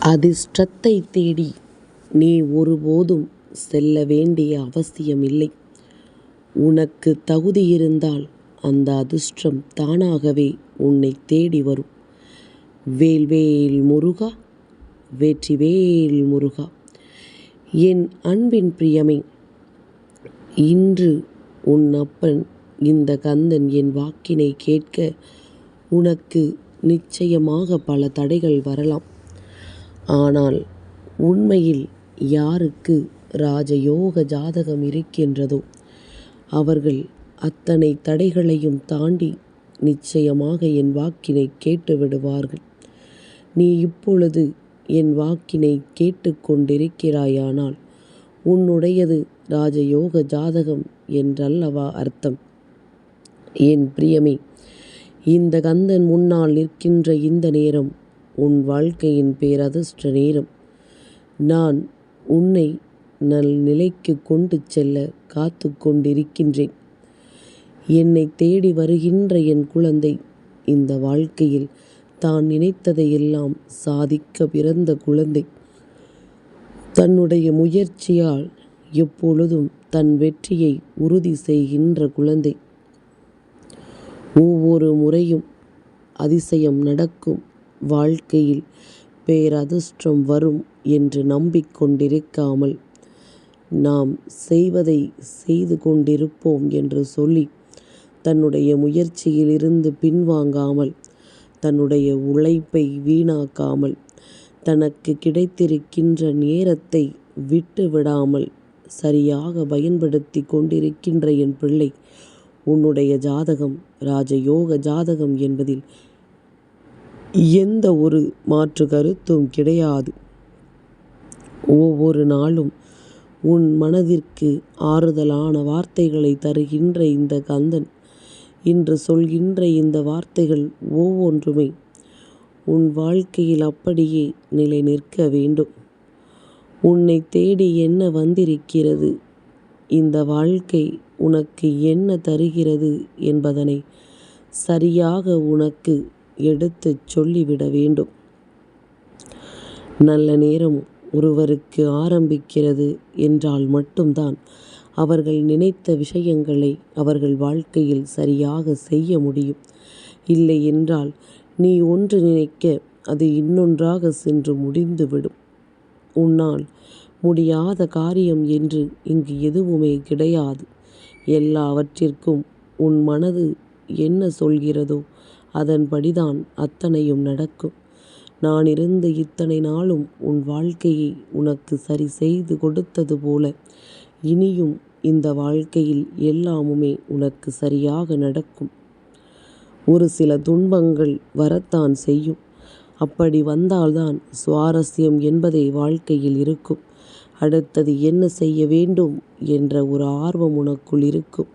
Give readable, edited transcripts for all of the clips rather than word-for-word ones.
அதிர்ஷ்டத்தை தேடி நீ ஒருபோதும் செல்ல வேண்டிய அவசியமில்லை. உனக்கு தகுதி இருந்தால் அந்த அதிர்ஷ்டம் தானாகவே உன்னை தேடி வரும். வேல்வேல் முருகா, வெற்றிவேல் முருகா. என் அன்பின் பிரியமே, இன்று உன் அப்பன் இந்த கந்தன் என் வாக்கினை கேட்க உனக்கு நிச்சயமாக பல தடைகள் வரலாம். ஆனால் உண்மையில் யாருக்கு ராஜயோக ஜாதகம் இருக்கின்றதோ அவர்கள் அத்தனை தடைகளையும் தாண்டி நிச்சயமாக என் வாக்கினை கேட்டு விடுவார்கள். நீ இப்பொழுது என் வாக்கினை கேட்டுக்கொண்டிருக்கிறாயானால் உன்னுடையது ராஜயோக ஜாதகம் என்றல்லவா அர்த்தம். என் பிரியமே, இந்த கந்தன் முன்னால் நிற்கின்ற இந்த நேரம் உன் வாழ்க்கையின் பேரதிர்ஷ்ட நேரம். நான் உன்னை நிலைக்கு கொண்டு செல்ல காத்து கொண்டிருக்கின்றேன். என்னை தேடி வருகின்ற என் குழந்தை இந்த வாழ்க்கையில் தான் நினைத்ததையெல்லாம் சாதிக்க பிறந்த குழந்தை. தன்னுடைய முயற்சியால் எப்பொழுதும் தன் வெற்றியை உறுதி செய்கின்ற குழந்தை. ஒவ்வொரு முறையும் அதிசயம் நடக்கும், வாழ்க்கையில் பேரதிர்ஷ்டம் வரும் என்று நம்பிக்கொண்டிருக்காமல் நாம் செய்வதை செய்து கொண்டிருப்போம் என்று சொல்லி தன்னுடைய முயற்சியிலிருந்து பின்வாங்காமல், தன்னுடைய உழைப்பை வீணாக்காமல், தனக்கு கிடைத்திருக்கின்ற நேரத்தை விட்டு விடாமல் சரியாக பயன்படுத்தி கொண்டிருக்கின்ற என் பிள்ளை, உன்னுடைய ஜாதகம் ராஜயோக ஜாதகம் என்பதில் எந்த ஒரு மாற்று கருத்தும் கிடையாது. ஒவ்வொரு நாளும் உன் மனதிற்கு ஆறுதலான வார்த்தைகளை தருகின்ற இந்த கந்தன் இன்று சொல்கின்ற இந்த வார்த்தைகள் ஒவ்வொன்றுமே உன் வாழ்க்கையில் அப்படியே நிலை நிற்க வேண்டும். உன்னை தேடி என்ன வந்திருக்கிறது, இந்த வாழ்க்கை உனக்கு என்ன தருகிறது என்பதனை சரியாக உனக்கு எடுத்துச் சொல்லிவிட வேண்டும். நல்ல நேரம் ஒருவருக்கு ஆரம்பிக்கிறது என்றால் மட்டும்தான் அவர்கள் நினைத்த விஷயங்களை அவர்கள் வாழ்க்கையில் சரியாக செய்ய முடியும். இல்லை என்றால் நீ ஒன்று நினைக்க அது இன்னொன்றாக சென்று முடிந்துவிடும். உன்னால் முடியாத காரியம் என்று இங்கு எதுவுமே கிடையாது. எல்லாவற்றிற்கும் உன் மனது என்ன சொல்கிறதோ அதன்படிதான் அத்தனையும் நடக்கும். நான் இருந்து இத்தனை நாளும் உன் வாழ்க்கையை உனக்கு சரி செய்து கொடுத்தது போல இனியும் இந்த வாழ்க்கையில் எல்லாமுமே உனக்கு சரியாக நடக்கும். ஒரு சில துன்பங்கள் வரத்தான் செய்யும். அப்படி வந்தால்தான் சுவாரஸ்யம் என்பதே வாழ்க்கையில் இருக்கும். அடுத்தது என்ன செய்ய வேண்டும் என்ற ஒரு ஆர்வம் உனக்குள் இருக்கும்.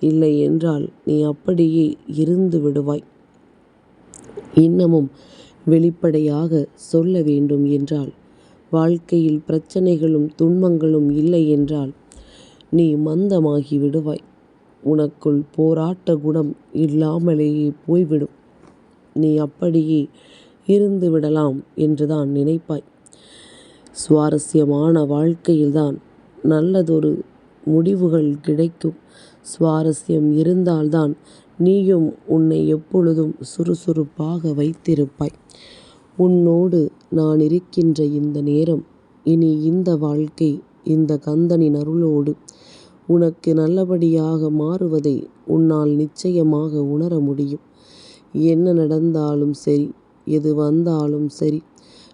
இல்லை என்றால் நீ அப்படியே இருந்து விடுவாய். இன்னமும் வெளிப்படையாக சொல்ல வேண்டும் என்றால், வாழ்க்கையில் பிரச்சனைகளும் துன்பங்களும் இல்லை என்றால் நீ மந்தமாகி விடுவாய். உனக்குள் போராட்ட குணம் இல்லாமலேயே போய்விடும். நீ அப்படியே இருந்து விடலாம் என்றுதான் நினைப்பாய். சுவாரஸ்யமான வாழ்க்கையில்தான் நல்லதொரு முடிவுகள் கிடைக்கும். சுவாரஸ்யம் இருந்தால்தான் நீயும் உன்னை எப்பொழுதும் சுறுசுறுப்பாக வைத்திருப்பாய். உன்னோடு நான் இருக்கின்ற இந்த நேரம், இனி இந்த வாழ்க்கை இந்த கந்தனின் அருளோடு உனக்கு நல்லபடியாக மாறுவதை உன்னால் நிச்சயமாக உணர முடியும். என்ன நடந்தாலும் சரி, எது வந்தாலும் சரி,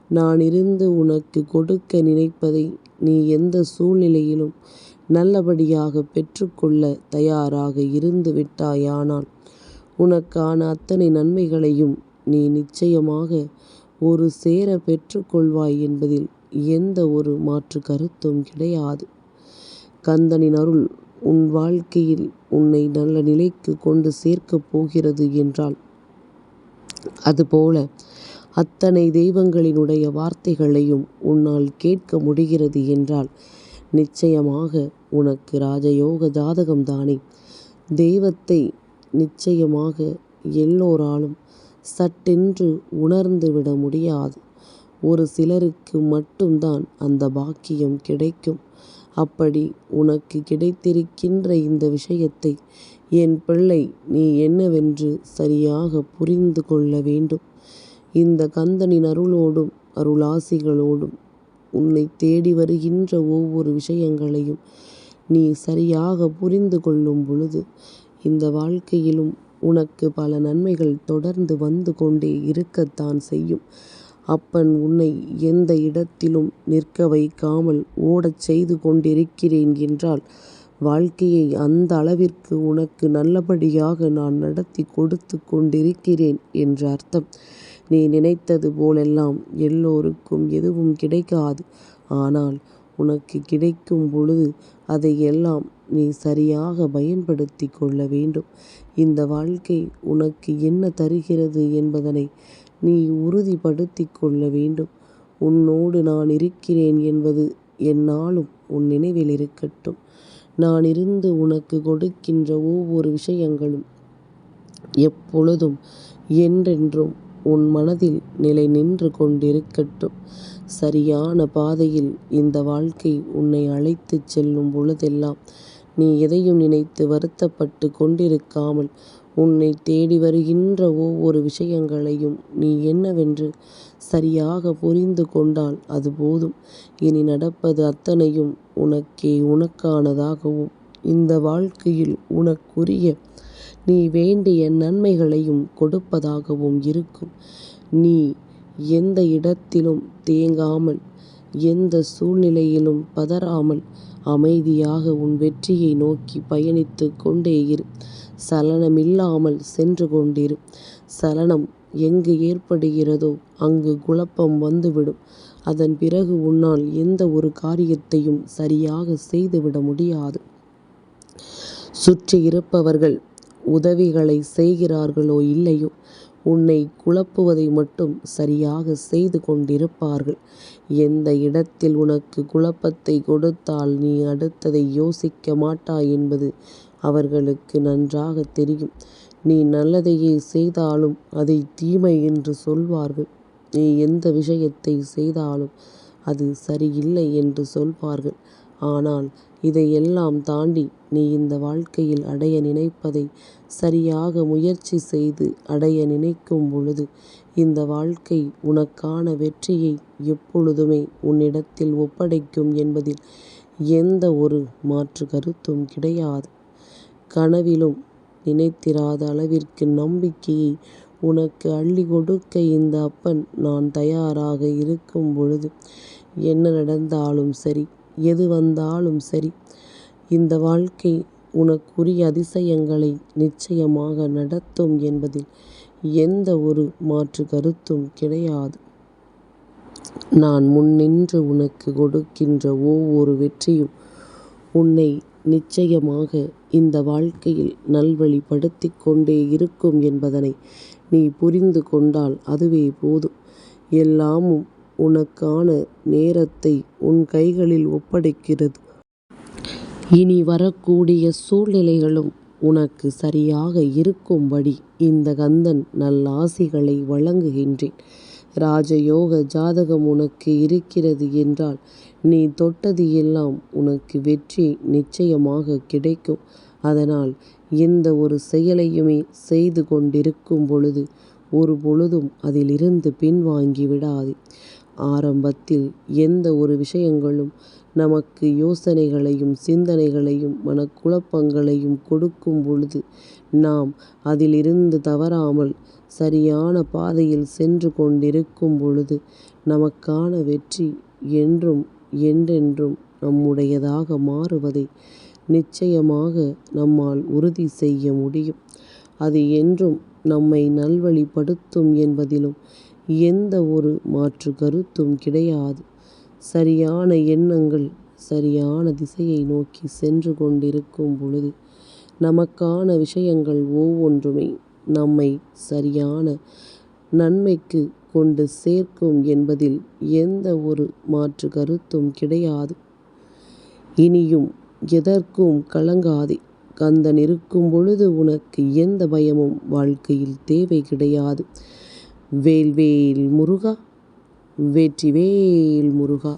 நான் இருந்து உனக்கு கொடுக்க நினைப்பதை நீ எந்த சூழ்நிலையிலும் நல்லபடியாக பெற்றுக்கொள்ள தயாராக இருந்து விட்டாயானால் உனக்கான அத்தனை நன்மைகளையும் நீ நிச்சயமாக ஒரு சேர பெற்றுக்கொள்வாய் என்பதில் எந்த ஒரு மாற்று கருத்தும் கிடையாது. கந்தனின் அருள் உன் வாழ்க்கையில் உன்னை நல்ல நிலைக்கு கொண்டு சேர்க்கப் போகிறது என்றால், அதுபோல அத்தனை தெய்வங்களினுடைய வார்த்தைகளையும் உன்னால் கேட்க முடிகிறது என்றால் நிச்சயமாக உனக்கு ராஜயோக ஜாதகம்தானே. தெய்வத்தை நிச்சயமாக எல்லோராலும் சட்டென்று உணர்ந்து விட முடியாது. ஒரு சிலருக்கு மட்டும்தான் அந்த பாக்கியம் கிடைக்கும். அப்படி உனக்கு கிடைத்திருக்கின்ற இந்த விஷயத்தை என் பிள்ளை நீ என்னவென்று சரியாக புரிந்து கொள்ள வேண்டும். இந்த கந்தனின் அருளோடும் அருளாசிகளோடும் உன்னை தேடி வருகின்ற ஒவ்வொரு விஷயங்களையும் நீ சரியாக புரிந்து கொள்ளும் பொழுது இந்த வாழ்க்கையிலும் உனக்கு பல நன்மைகள் தொடர்ந்து வந்து கொண்டே இருக்கத்தான் செய்யும். அப்பன் உன்னை எந்த இடத்திலும் நிற்க வைக்காமல் ஓடச் செய்து கொண்டிருக்கிறேன் என்றால் வாழ்க்கையை அந்த அளவிற்கு உனக்கு நல்லபடியாக நான் நடத்தி கொடுத்து கொண்டிருக்கிறேன் என்ற அர்த்தம். நீ நினைத்தது போலெல்லாம் எல்லோருக்கும் எதுவும் கிடைக்காது. ஆனால் உனக்கு கிடைக்கும் பொழுது அதையெல்லாம் நீ சரியாக பயன்படுத்தி கொள்ள வேண்டும். இந்த வாழ்க்கை உனக்கு என்ன தருகிறது என்பதனை நீ உறுதிப்படுத்தி கொள்ள வேண்டும். உன்னோடு நான் இருக்கிறேன் என்பது எந்நாளும் உன் நினைவில் இருக்கட்டும். நான் இருந்து உனக்கு கொடுக்கின்ற ஒவ்வொரு விஷயங்களும் எப்பொழுதும் என்றென்றும் உன் மனதில் நிலை நின்று கொண்டிருக்கட்டும். சரியான பாதையில் இந்த வாழ்க்கை உன்னை அழைத்துச் செல்லும் பொழுதெல்லாம் நீ எதையும் நினைத்து வருத்தப்பட்டு கொண்டிருக்காமல் உன்னை தேடி வருகின்ற ஒவ்வொரு விஷயங்களையும் நீ என்னவென்று சரியாக புரிந்து கொண்டால் அது போதும். இனி நடப்பது அத்தனையும் உனக்கே உனக்கானதாகவும் இந்த வாழ்க்கையில் உனக்குரிய நீ வேண்டிய நன்மைகளையும் கொடுப்பதாகவும் இருக்கும். நீ எந்த இடத்திலும் தேங்காமல் எந்த சூழ்நிலையிலும் பதறாமல் அமைதியாக உன் வெற்றியை நோக்கி பயணித்து கொண்டே இரு. சலனமில்லாமல் சென்று கொண்டிரு. சலனம் எங்கு ஏற்படுகிறதோ அங்கு குழப்பம் வந்துவிடும். அதன் பிறகு உன்னால் எந்த ஒரு காரியத்தையும் சரியாக செய்துவிட முடியாது. சுற்றி இருப்பவர்கள் உதவிகளை செய்கிறார்களோ இல்லையோ உன்னை குழப்புவதை மட்டும் சரியாக செய்து கொண்டிருப்பார்கள். எந்த இடத்தில் உனக்கு குழப்பத்தை கொடுத்தால் நீ அடுத்ததை யோசிக்க மாட்டாய் என்பது அவர்களுக்கு நன்றாக தெரியும். நீ நல்லதையே செய்தாலும் அதை தீமை என்று சொல்வார்கள். நீ எந்த விஷயத்தை செய்தாலும் அது சரியில்லை என்று சொல்வார்கள். ஆனால் இதையெல்லாம் தாண்டி நீ இந்த வாழ்க்கையில் அடைய நினைப்பதை சரியாக முயற்சி செய்து அடைய நினைக்கும் பொழுது இந்த வாழ்க்கை உனக்கான வெற்றியை எப்பொழுதுமே உன்னிடத்தில் ஒப்படைக்கும் என்பதில் எந்த ஒரு மாற்று கருத்தும் கிடையாது. கனவிலும் நினைத்திராத அளவிற்கு நம்பிக்கையை உனக்கு அள்ளி கொடுக்க இந்த அப்பன் நான் தயாராக இருக்கும் பொழுது என்ன நடந்தாலும் சரி, எது வந்தாலும் சரி, இந்த வாழ்க்கை உனக்குரிய அதிசயங்களை நிச்சயமாக நடத்தும் என்பதில் எந்த ஒரு மாற்று கருத்தும் கிடையாது. நான் முன்னின்று உனக்கு கொடுக்கின்ற ஒவ்வொரு வெற்றியும் உன்னை நிச்சயமாக இந்த வாழ்க்கையில் நல்வழிப்படுத்தி கொண்டே இருக்கும் என்பதனை நீ புரிந்து கொண்டால் அதுவே போதும். எல்லாமும் உனக்கான நேரத்தை உன் கைகளில் ஒப்படைக்கிறது. இனி வரக்கூடிய சூழ்நிலைகளும் உனக்கு சரியாக இருக்கும்படி இந்த கந்தன் நல்லாசிகளை வழங்குகின்றேன். ராஜயோக ஜாதகம் உனக்கு இருக்கிறது என்றால் நீ தொட்டது எல்லாம் உனக்கு வெற்றி நிச்சயமாக கிடைக்கும். அதனால் எந்த ஒரு செயலையுமே செய்து கொண்டிருக்கும் பொழுது ஒரு பொழுதும் அதிலிருந்து பின்வாங்கி விடாதே. ஆரம்பத்தில் எந்த ஒரு விஷயங்களும் நமக்கு யோசனைகளையும் சிந்தனைகளையும் மனக்குழப்பங்களையும் கொடுக்கும் பொழுது நாம் அதிலிருந்து தவறாமல் சரியான பாதையில் சென்று கொண்டிருக்கும் பொழுது நமக்கான வெற்றி என்றும் என்றென்றும் நம்முடையதாக மாறுவதை நிச்சயமாக நம்மால் உறுதி செய்ய முடியும். அது என்றும் நம்மை நல்வழிப்படுத்தும் என்பதிலும் எந்த ஒரு மாற்று கருத்தும் கிடையாது. சரியான எண்ணங்கள் சரியான திசையை நோக்கி சென்று கொண்டிருக்கும் பொழுது நமக்கான விஷயங்கள் ஒவ்வொன்றுமே நம்மை சரியான நன்மைக்கு கொண்டு சேர்க்கும் என்பதில் எந்த ஒரு மாற்று கருத்தும் கிடையாது. இனியும் எதற்கும் கலங்காதே. கந்தன் இருக்கும் பொழுது உனக்கு எந்த பயமும் வாழ்க்கையில் தேவை கிடையாது. வேல்வேல் முருகா. வெற்றிவேல் முருகா.